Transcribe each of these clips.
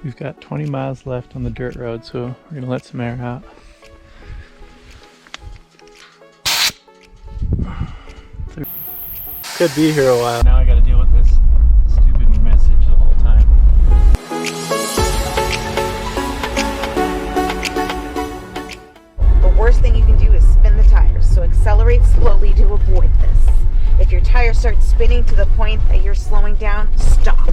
We've got 20 miles left on the dirt road, so we're gonna let some air out. Could be here a while. Now I gotta deal with this stupid message the whole time. The worst thing you can do is spin the tires, so accelerate slowly to avoid this. If your tires start spinning to the point that you're slowing down, stop.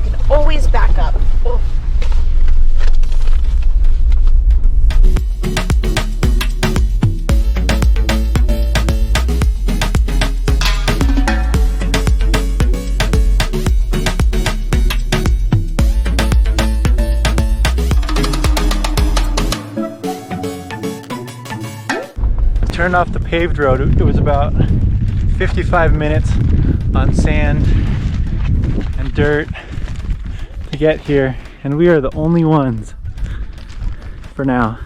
You can always back up. Oh. Turned off the paved road. It was about 55 minutes on sand and dirt to get here, and we are the only ones for now.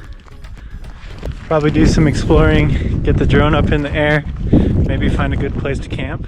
Probably do some exploring, get the drone up in the air, maybe find a good place to camp.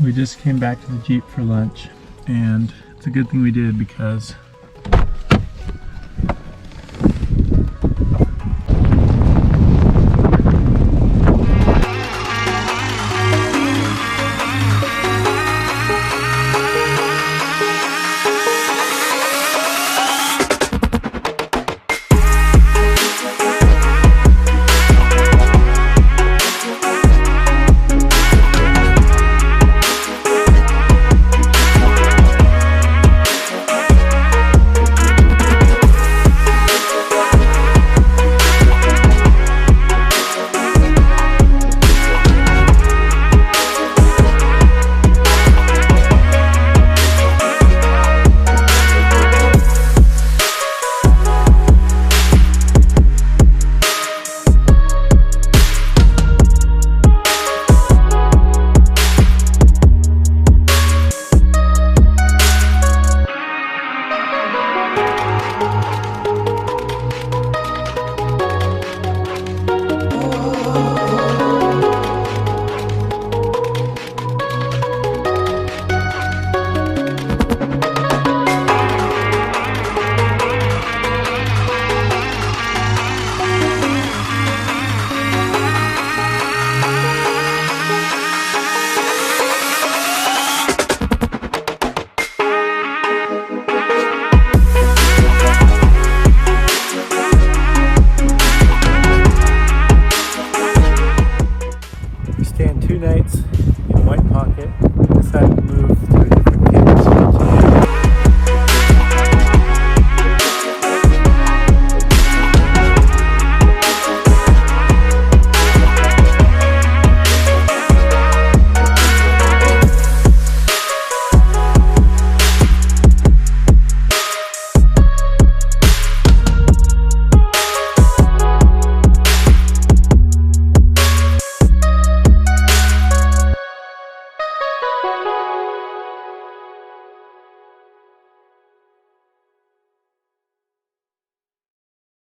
We just came back to the Jeep for lunch, and it's a good thing we did because